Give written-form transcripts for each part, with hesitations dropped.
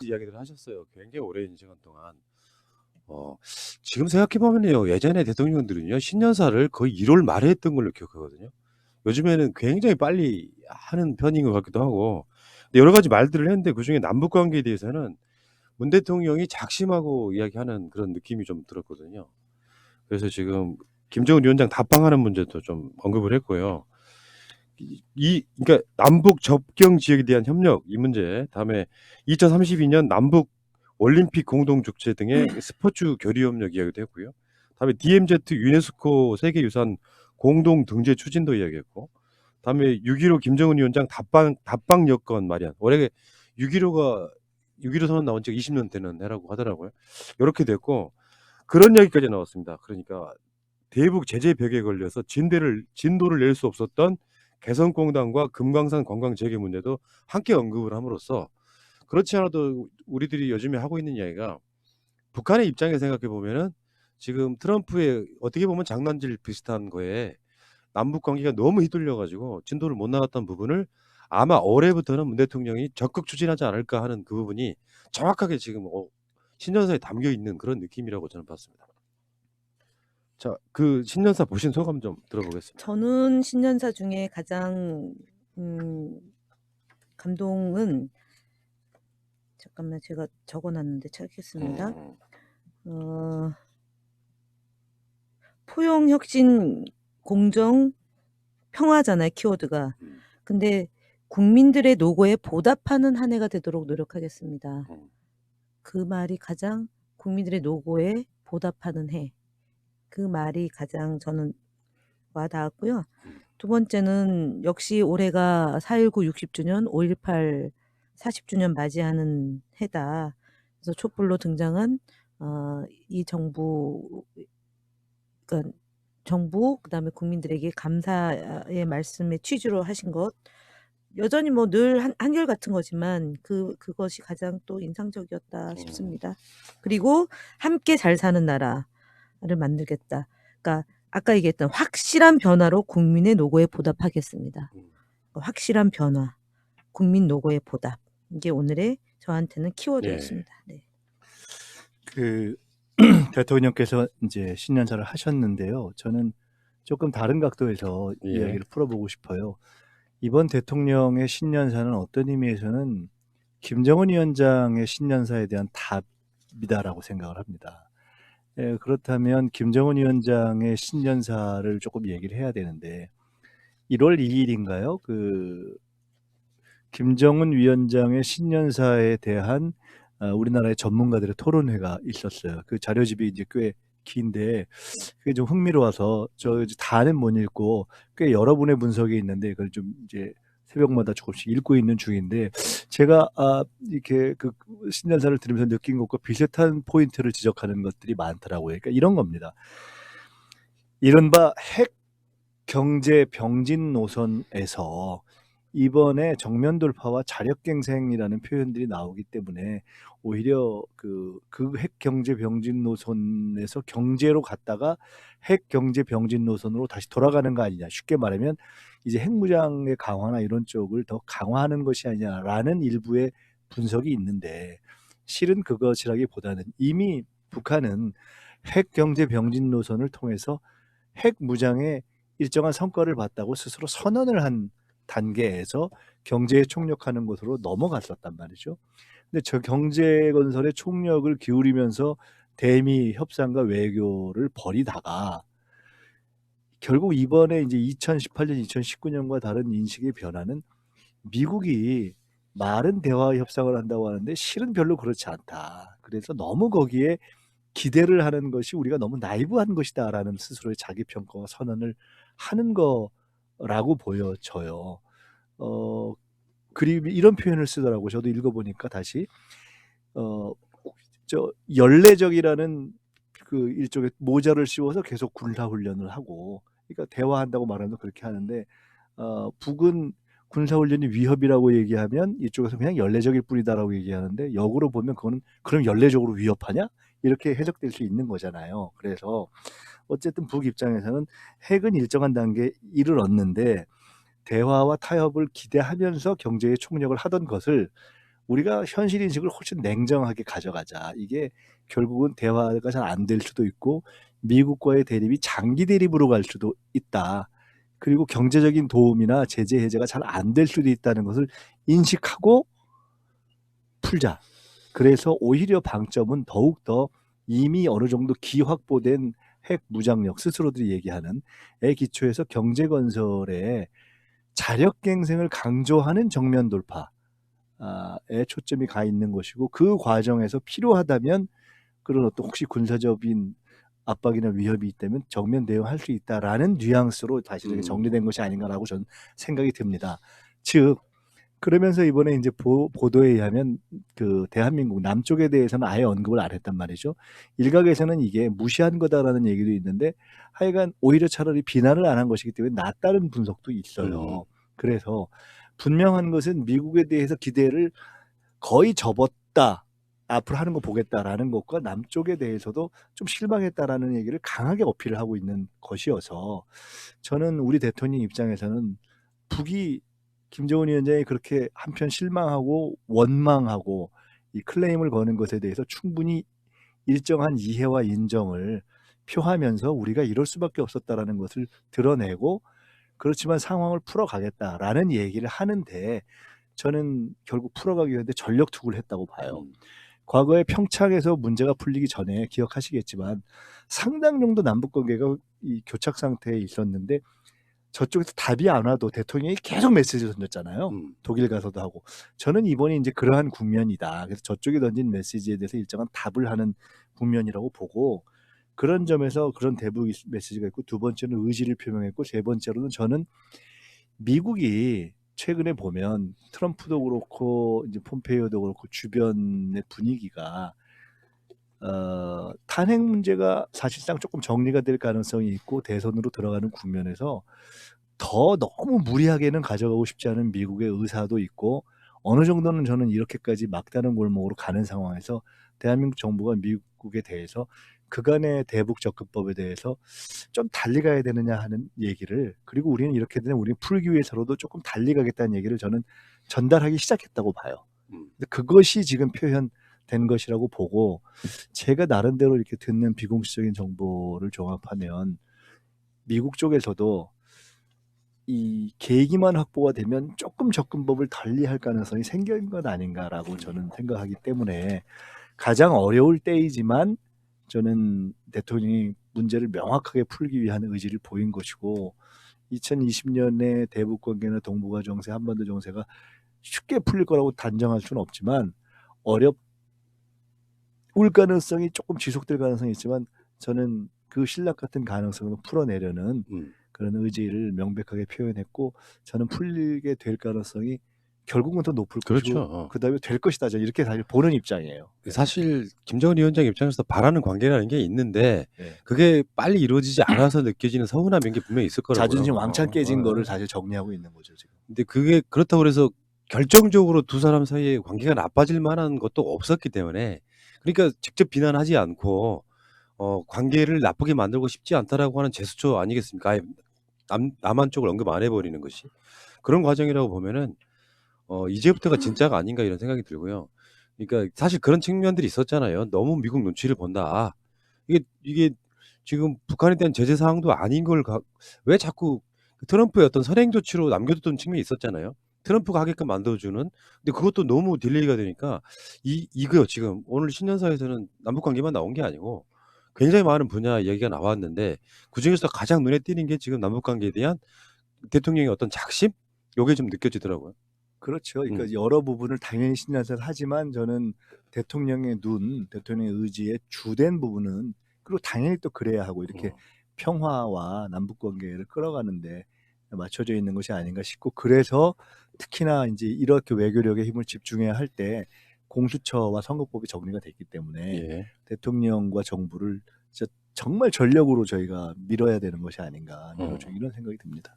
이야기들을 하셨어요. 굉장히 오랜 시간 동안. 어, 지금 생각해 보면요, 예전에 대통령들은요, 신년사를 거의 1월 말에 했던 걸로 기억하거든요. 요즘에는 굉장히 빨리 하는 편인 것 같기도 하고, 근데 여러 가지 말들을 했는데 그 중에 남북 관계에 대해서는 문 대통령이 작심하고 이야기하는 그런 느낌이 좀 들었거든요. 그래서 지금 김정은 위원장 답방하는 문제도 좀 언급을 했고요. 그러니까 남북 접경 지역에 대한 협력 이 문제, 다음에 2032년 남북 올림픽 공동 주최 등의 스포츠 교류 협력 이야기도 했고요. 다음에 DMZ 유네스코 세계유산 공동 등재 추진도 이야기했고, 다음에 6.15 김정은 위원장 답방 여건 마련. 올해 6.15 선언 나온 지가 20년 되는 해라고 하더라고요. 이렇게 됐고, 그런 이야기까지 나왔습니다. 그러니까 대북 제재 벽에 걸려서 진도를 낼 수 없었던 개성공단과 금강산 관광 재개 문제도 함께 언급을 함으로써, 그렇지 않아도 우리들이 요즘에 하고 있는 이야기가, 북한의 입장에 생각해 보면은 지금 트럼프의 어떻게 보면 장난질 비슷한 거에 남북 관계가 너무 휘둘려 가지고 진도를 못 나갔던 부분을 아마 올해부터는 문 대통령이 적극 추진하지 않을까 하는 그 부분이 정확하게 지금 신년사에 담겨 있는 그런 느낌이라고 저는 봤습니다. 자, 그 신년사 보신 소감 좀 들어보겠습니다. 저는 신년사 중에 가장 감동은, 잠깐만 제가 적어놨는데 찾겠습니다. 포용, 혁신, 공정, 평화잖아요, 키워드가. 근데 국민들의 노고에 보답하는 한 해가 되도록 노력하겠습니다. 그 말이 가장 국민들의 노고에 보답하는 해. 그 말이 가장 저는 와닿았고요. 두 번째는 역시 올해가 4.19 60주년, 5.18 40주년 맞이하는 해다. 그래서 촛불로 등장한 이 정부, 그러니까 정부, 그다음에 국민들에게 감사의 말씀의 취지로 하신 것, 여전히 뭐 늘 한결같은 거지만 그것이 가장 또 인상적이었다 싶습니다. 그리고 함께 잘 사는 나라를 만들겠다. 그러니까 아까 얘기했던 확실한 변화로 국민의 노고에 보답하겠습니다. 확실한 변화, 국민 노고에 보답. 이게 오늘의 저한테는 키워드였습니다. 네. 그 대통령께서 이제 신년사를 하셨는데요. 저는 조금 다른 각도에서 이야기를 풀어보고 싶어요. 이번 대통령의 신년사는 어떤 의미에서는 김정은 위원장의 신년사에 대한 답이다라고 생각을 합니다. 그렇다면 김정은 위원장의 신년사를 조금 얘기를 해야 되는데, 1월 2일인가요? 그 김정은 위원장의 신년사에 대한 우리나라의 전문가들의 토론회가 있었어요. 그 자료집이 이제 꽤 긴데 그게 좀 흥미로워서 저 다는 못 읽고 꽤 여러분의 분석이 있는데 그걸 좀 이제 새벽마다 조금씩 읽고 있는 중인데, 제가 이렇게 그 신년사를 들으면서 느낀 것과 비슷한 포인트를 지적하는 것들이 많더라고요. 그러니까 이런 겁니다. 이른바 핵 경제 병진 노선에서 이번에 정면 돌파와 자력갱생이라는 표현들이 나오기 때문에 오히려 그 핵 경제 병진 노선에서 경제로 갔다가 핵 경제 병진 노선으로 다시 돌아가는 거 아니냐. 쉽게 말하면 이제 핵무장의 강화나 이런 쪽을 더 강화하는 것이 아니냐라는 일부의 분석이 있는데, 실은 그것이라기보다는 이미 북한은 핵 경제 병진 노선을 통해서 핵 무장에 일정한 성과를 봤다고 스스로 선언을 한 단계에서 경제에 총력하는 것으로 넘어갔었단 말이죠. 근데 저 경제 건설에 총력을 기울이면서 대미 협상과 외교를 벌이다가 결국 이번에 이제 2018년, 2019년과 다른 인식의 변화는, 미국이 말은 대화 협상을 한다고 하는데 실은 별로 그렇지 않다. 그래서 너무 거기에 기대를 하는 것이 우리가 너무 나이브한 것이다라는 스스로의 자기평가와 선언을 하는 거라고 보여져요. 그리고 이런 표현을 쓰더라고요. 저도 읽어보니까 다시 연례적이라는 그 일종의 모자를 씌워서 계속 군사 훈련을 하고, 그러니까 대화한다고 말하면 그렇게 하는데, 북은 군사 훈련이 위협이라고 얘기하면 이쪽에서 그냥 연례적일 뿐이다라고 얘기하는데, 역으로 보면 그거는 그럼 연례적으로 위협하냐? 이렇게 해석될 수 있는 거잖아요. 그래서 어쨌든 북 입장에서는 핵은 일정한 단계에 이르렀는데 대화와 타협을 기대하면서 경제의 총력을 하던 것을 우리가 현실 인식을 훨씬 냉정하게 가져가자. 이게 결국은 대화가 잘 안 될 수도 있고 미국과의 대립이 장기 대립으로 갈 수도 있다. 그리고 경제적인 도움이나 제재 해제가 잘 안 될 수도 있다는 것을 인식하고 풀자. 그래서 오히려 방점은 더욱더 이미 어느 정도 기확보된 핵 무장력, 스스로들이 얘기하는 에 기초해서 경제 건설에 자력갱생을 강조하는 정면 돌파에 초점이 가 있는 것이고, 그 과정에서 필요하다면 그런 어떤 혹시 군사적인 압박이나 위협이 있다면 정면 대응할 수 있다라는 뉘앙스로 다시 이렇게 정리된 것이 아닌가라고 저는 생각이 듭니다. 즉 그러면서 이번에 이제 보도에 의하면 그 대한민국 남쪽에 대해서는 아예 언급을 안 했단 말이죠. 일각에서는 이게 무시한 거다라는 얘기도 있는데 하여간 오히려 차라리 비난을 안 한 것이기 때문에 낫다는 분석도 있어요. 그래서 분명한 것은 미국에 대해서 기대를 거의 접었다. 앞으로 하는 거 보겠다라는 것과 남쪽에 대해서도 좀 실망했다라는 얘기를 강하게 어필을 하고 있는 것이어서 저는 우리 대통령 입장에서는 북이 김정은 위원장이 그렇게 한편 실망하고 원망하고 이 클레임을 거는 것에 대해서 충분히 일정한 이해와 인정을 표하면서 우리가 이럴 수밖에 없었다라는 것을 드러내고, 그렇지만 상황을 풀어가겠다라는 얘기를 하는데 저는 결국 풀어가기 위해 전력 투구를 했다고 봐요. 과거에 평창에서 문제가 풀리기 전에 기억하시겠지만 상당 정도 남북관계가 이 교착 상태에 있었는데 저쪽에서 답이 안 와도 대통령이 계속 메시지를 던졌잖아요. 독일 가서도 하고. 저는 이번이 이제 그러한 국면이다. 그래서 저쪽이 던진 메시지에 대해서 일정한 답을 하는 국면이라고 보고, 그런 점에서 그런 대북 메시지가 있고, 두 번째는 의지를 표명했고, 세 번째로는 저는 미국이 최근에 보면 트럼프도 그렇고 이제 폼페이오도 그렇고 주변의 분위기가 탄핵 문제가 사실상 조금 정리가 될 가능성이 있고 대선으로 들어가는 국면에서 더 너무 무리하게는 가져가고 싶지 않은 미국의 의사도 있고, 어느 정도는 저는 이렇게까지 막다른 골목으로 가는 상황에서 대한민국 정부가 미국에 대해서 그간의 대북 접근법에 대해서 좀 달리 가야 되느냐 하는 얘기를, 그리고 우리는 이렇게 되면 우리는 풀기 위해서라도 조금 달리 가겠다는 얘기를 저는 전달하기 시작했다고 봐요. 근데 그것이 지금 표현된 것이라고 보고, 제가 나름대로 이렇게 듣는 비공식적인 정보를 종합하면 미국 쪽에서도 이 계기만 확보가 되면 조금 접근법을 달리할 가능성이 생긴 것 아닌가라고 저는 생각하기 때문에 가장 어려울 때이지만 저는 대통령이 문제를 명확하게 풀기 위한 의지를 보인 것이고, 2020년에 대북 관계나 동북아 정세, 한반도 정세가 쉽게 풀릴 거라고 단정할 수는 없지만 어려울 가능성이 조금 지속될 가능성이 있지만 저는 그 신락 같은 가능성을 풀어내려는 그런 의지를 명백하게 표현했고, 저는 풀리게 될 가능성이 결국은 더 높을 것이고 그렇죠. 그다음에 될 것이다. 저는 이렇게 사실 보는 입장이에요. 사실 김정은 위원장 입장에서 바라는 관계라는 게 있는데 네. 그게 빨리 이루어지지 않아서 느껴지는 서운함인 게 분명히 있을 거라고요. 자존심 왕창 깨진 거를 사실 정리하고 있는 거죠 지금. 근데 그게 그렇다고 그래서 결정적으로 두 사람 사이에 관계가 나빠질 만한 것도 없었기 때문에, 그러니까 직접 비난하지 않고 관계를 나쁘게 만들고 싶지 않다라고 하는 제스처 아니겠습니까? 아예 남한 쪽을 언급 안 해버리는 것이 그런 과정이라고 보면은 이제부터가 진짜가 아닌가 이런 생각이 들고요. 그러니까 사실 그런 측면들이 있었잖아요. 너무 미국 눈치를 본다. 이게 지금 북한에 대한 제재 사항도 아닌 걸 왜 자꾸 트럼프의 어떤 선행 조치로 남겨두던 측면이 있었잖아요. 트럼프가 하게끔 만들어주는. 근데 그것도 너무 딜레이가 되니까 이거요. 지금 오늘 신년사에서는 남북 관계만 나온 게 아니고 굉장히 많은 분야 얘기가 나왔는데 그중에서 가장 눈에 띄는 게 지금 남북 관계에 대한 대통령의 어떤 작심? 요게 좀 느껴지더라고요. 그렇죠. 그러니까 여러 부분을 당연히 신년사를 하지만 저는 대통령의 대통령의 의지에 주된 부분은, 그리고 당연히 또 그래야 하고 이렇게 평화와 남북 관계를 끌어가는데 맞춰져 있는 것이 아닌가 싶고, 그래서 특히나 이제 이렇게 외교력에 힘을 집중해야 할 때 공수처와 선거법이 정리가 됐기 때문에 대통령과 정부를 진짜 정말 전력으로 저희가 밀어야 되는 것이 아닌가, 이런 생각이 듭니다.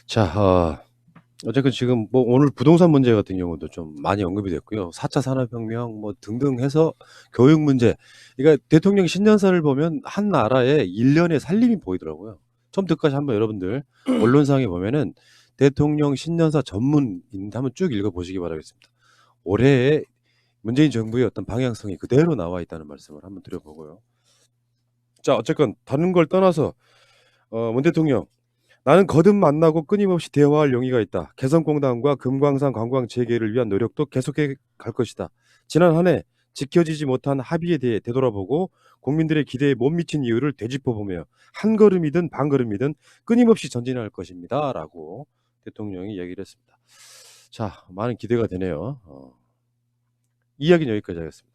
자, 어쨌든 지금 뭐 오늘 부동산 문제 같은 경우도 좀 많이 언급이 됐고요. 4차 산업혁명 뭐 등등 해서 교육 문제. 그러니까 대통령 신년사를 보면 한 나라의 일련의 살림이 보이더라고요. 처음부터까지 한번 여러분들 언론상에 보면은 대통령 신년사 전문인 한번 쭉 읽어보시기 바라겠습니다. 올해의 문재인 정부의 어떤 방향성이 그대로 나와 있다는 말씀을 한번 드려보고요. 자, 어쨌건 다른 걸 떠나서 문 대통령, 나는 거듭 만나고 끊임없이 대화할 용의가 있다. 개성공단과 금광산 관광 재개를 위한 노력도 계속해 갈 것이다. 지난 한 해 지켜지지 못한 합의에 대해 되돌아보고 국민들의 기대에 못 미친 이유를 되짚어보며 한 걸음이든 반 걸음이든 끊임없이 전진할 것입니다. 라고 대통령이 이야기를 했습니다. 자, 많은 기대가 되네요. 이야기는 여기까지 하겠습니다.